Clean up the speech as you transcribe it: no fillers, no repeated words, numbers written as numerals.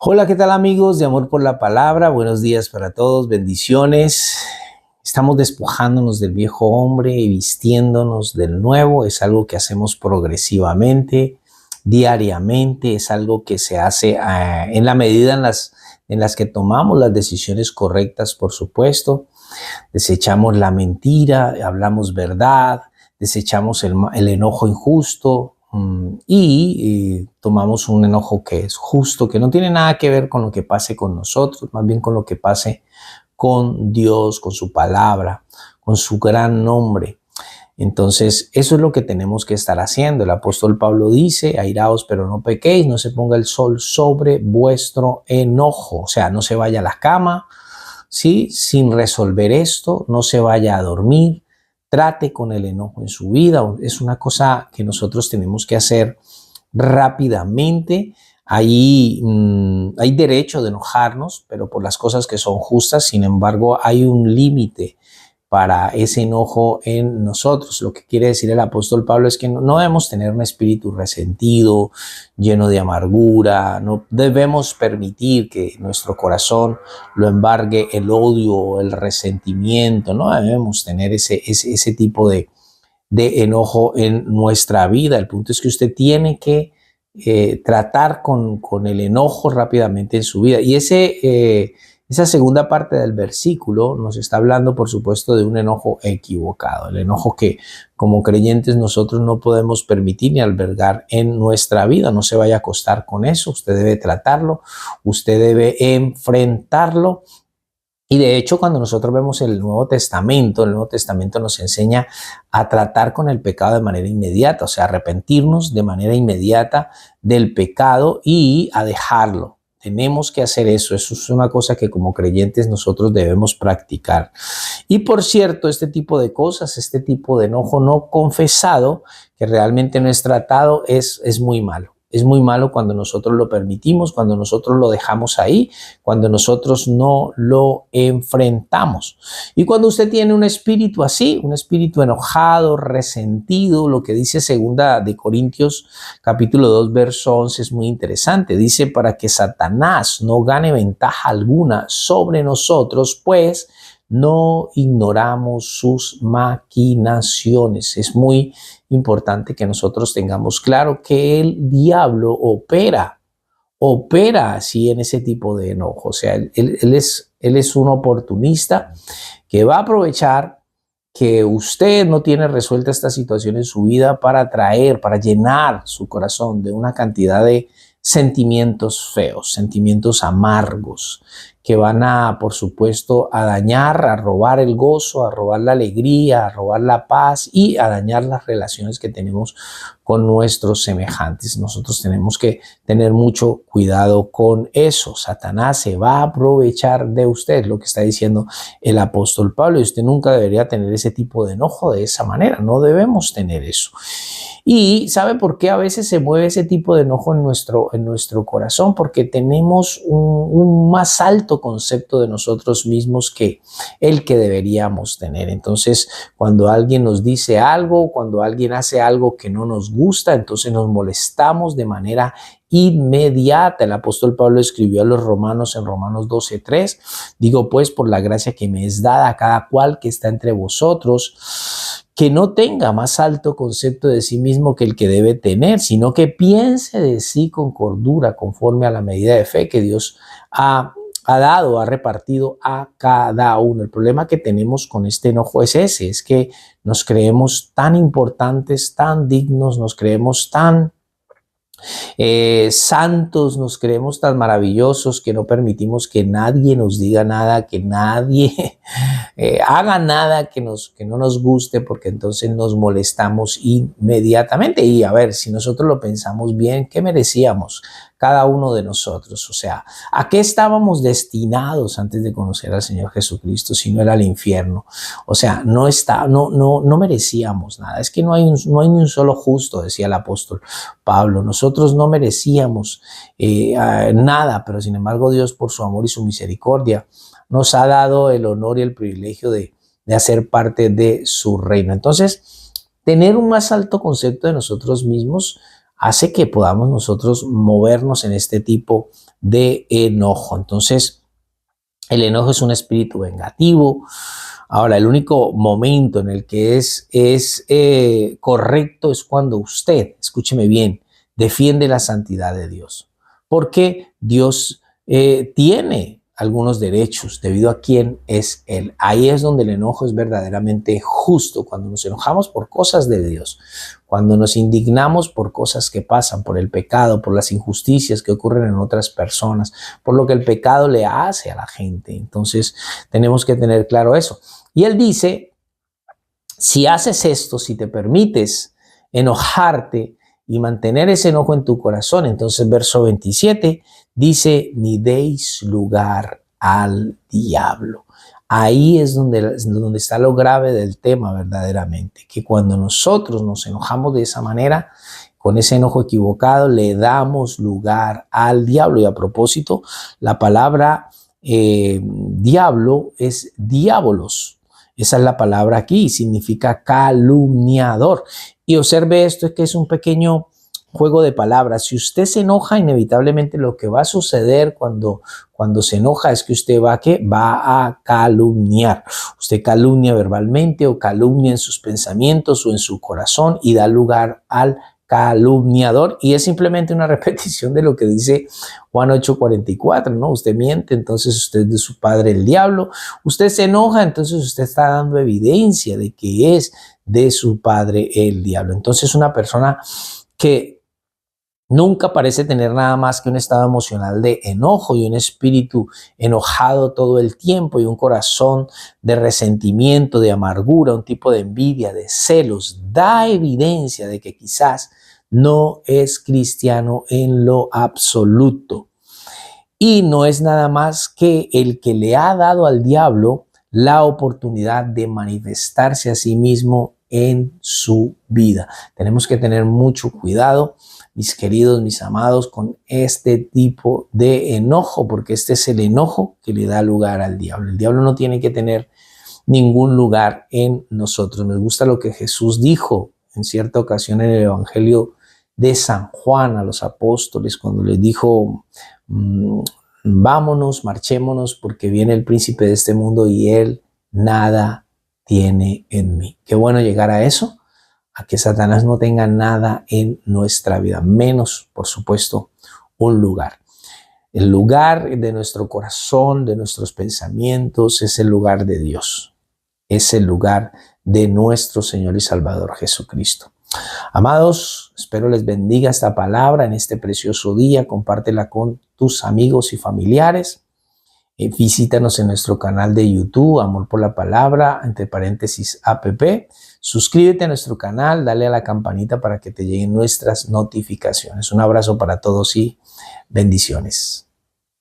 Hola, ¿qué tal amigos de Amor por la Palabra? Buenos días para todos, bendiciones. Estamos despojándonos del viejo hombre y vistiéndonos del nuevo. Es algo que hacemos progresivamente, diariamente. Es algo que se hace en la medida en las que tomamos las decisiones correctas, por supuesto. Desechamos la mentira, hablamos verdad, desechamos el enojo injusto y tomamos un enojo que es justo, que no tiene nada que ver con lo que pase con nosotros, más bien con lo que pase con Dios, con su palabra, con su gran nombre. Entonces, eso es lo que tenemos que estar haciendo. El apóstol Pablo dice, airaos pero no pequéis, no se ponga el sol sobre vuestro enojo. O sea, no se vaya a la cama, ¿sí? Sin resolver esto, no se vaya a dormir, trate con el enojo en su vida. Es una cosa que nosotros tenemos que hacer rápidamente. Hay derecho de enojarnos, pero por las cosas que son justas. Sin embargo, hay un límite para ese enojo en nosotros. Lo que quiere decir el apóstol Pablo es que no debemos tener un espíritu resentido, lleno de amargura. No debemos permitir que nuestro corazón lo embargue el odio o el resentimiento. No debemos tener ese tipo de enojo en nuestra vida. El punto es que usted tiene que tratar con el enojo rápidamente en su vida. Y esa segunda parte del versículo nos está hablando, por supuesto, de un enojo equivocado. El enojo que como creyentes nosotros no podemos permitir ni albergar en nuestra vida. No se vaya a acostar con eso. Usted debe tratarlo, usted debe enfrentarlo. Y de hecho, cuando nosotros vemos el Nuevo Testamento nos enseña a tratar con el pecado de manera inmediata, o sea, arrepentirnos de manera inmediata del pecado y a dejarlo. Tenemos que hacer eso. Eso es una cosa que como creyentes nosotros debemos practicar. Y por cierto, este tipo de cosas, este tipo de enojo no confesado, que realmente no es tratado, es muy malo. Es muy malo cuando nosotros lo permitimos, cuando nosotros lo dejamos ahí, cuando nosotros no lo enfrentamos. Y cuando usted tiene un espíritu así, un espíritu enojado, resentido, lo que dice segunda de Corintios capítulo 2, verso 11 es muy interesante. Dice, para que Satanás no gane ventaja alguna sobre nosotros, pues no ignoramos sus maquinaciones. Es muy importante que nosotros tengamos claro que el diablo opera así en ese tipo de enojo. O sea, él es un oportunista que va a aprovechar que usted no tiene resuelta esta situación en su vida para llenar su corazón de una cantidad de sentimientos feos, sentimientos amargos, que van a, por supuesto, a dañar, a robar el gozo, a robar la alegría, a robar la paz y a dañar las relaciones que tenemos con nuestros semejantes. Nosotros tenemos que tener mucho cuidado con eso. Satanás se va a aprovechar de usted, lo que está diciendo el apóstol Pablo, y usted nunca debería tener ese tipo de enojo de esa manera. No debemos tener eso. Y ¿sabe por qué a veces se mueve ese tipo de enojo en nuestro corazón? Porque tenemos un más alto concepto de nosotros mismos que el que deberíamos tener. Entonces, cuando alguien nos dice algo, cuando alguien hace algo que no nos gusta, entonces nos molestamos de manera inmediata. El apóstol Pablo escribió a los romanos en Romanos 12:3, digo pues por la gracia que me es dada a cada cual que está entre vosotros, que no tenga más alto concepto de sí mismo que el que debe tener, sino que piense de sí con cordura, conforme a la medida de fe que Dios ha dado, ha repartido a cada uno. El problema que tenemos con este enojo es ese, es que nos creemos tan importantes, tan dignos, nos creemos tan santos, nos creemos tan maravillosos que no permitimos que nadie nos diga nada, que nadie haga nada que no nos guste, porque entonces nos molestamos inmediatamente. Y a ver, si nosotros lo pensamos bien, ¿qué merecíamos cada uno de nosotros? O sea, ¿a qué estábamos destinados antes de conocer al Señor Jesucristo si no era al infierno? O sea, no merecíamos nada. Es que no hay ni un solo justo, decía el apóstol Pablo. Nosotros no merecíamos nada, pero sin embargo Dios, por su amor y su misericordia, nos ha dado el honor y el privilegio de hacer parte de su reino. Entonces, tener un más alto concepto de nosotros mismos hace que podamos nosotros movernos en este tipo de enojo. Entonces, el enojo es un espíritu vengativo. Ahora, el único momento en el que es correcto es cuando usted, escúcheme bien, defiende la santidad de Dios. Porque Dios tiene algunos derechos debido a quién es Él. Ahí es donde el enojo es verdaderamente justo, cuando nos enojamos por cosas de Dios, cuando nos indignamos por cosas que pasan, por el pecado, por las injusticias que ocurren en otras personas, por lo que el pecado le hace a la gente. Entonces tenemos que tener claro eso. Y Él dice, si haces esto, si te permites enojarte y mantener ese enojo en tu corazón, entonces verso 27 dice, ni deis lugar al diablo. Ahí es donde está lo grave del tema verdaderamente, que cuando nosotros nos enojamos de esa manera, con ese enojo equivocado, le damos lugar al diablo. Y a propósito, la palabra diablo es diabolos. Esa es la palabra aquí, significa calumniador. Y observe esto, es que es un pequeño juego de palabras. Si usted se enoja, inevitablemente lo que va a suceder cuando se enoja es que usted va a calumniar. Usted calumnia verbalmente o calumnia en sus pensamientos o en su corazón y da lugar al calumniador, y es simplemente una repetición de lo que dice Juan 8:44, ¿no? Usted miente, entonces usted es de su padre el diablo. Usted se enoja, entonces usted está dando evidencia de que es de su padre el diablo. Entonces una persona que nunca parece tener nada más que un estado emocional de enojo y un espíritu enojado todo el tiempo y un corazón de resentimiento, de amargura, un tipo de envidia, de celos, da evidencia de que quizás no es cristiano en lo absoluto. Y no es nada más que el que le ha dado al diablo la oportunidad de manifestarse a sí mismo en su vida. Tenemos que tener mucho cuidado, mis queridos, mis amados, con este tipo de enojo, porque este es el enojo que le da lugar al diablo. El diablo no tiene que tener ningún lugar en nosotros. Me gusta lo que Jesús dijo en cierta ocasión en el Evangelio de San Juan a los apóstoles, cuando les dijo, vámonos, marchémonos, porque viene el príncipe de este mundo y él nada tiene en mí. Qué bueno llegar a eso, a que Satanás no tenga nada en nuestra vida, menos, por supuesto, un lugar. El lugar de nuestro corazón, de nuestros pensamientos, es el lugar de Dios. Es el lugar de nuestro Señor y Salvador Jesucristo. Amados, espero les bendiga esta palabra en este precioso día. Compártela con tus amigos y familiares. Visítanos en nuestro canal de YouTube, Amor por la Palabra, entre paréntesis app. Suscríbete a nuestro canal, dale a la campanita para que te lleguen nuestras notificaciones. Un abrazo para todos y bendiciones.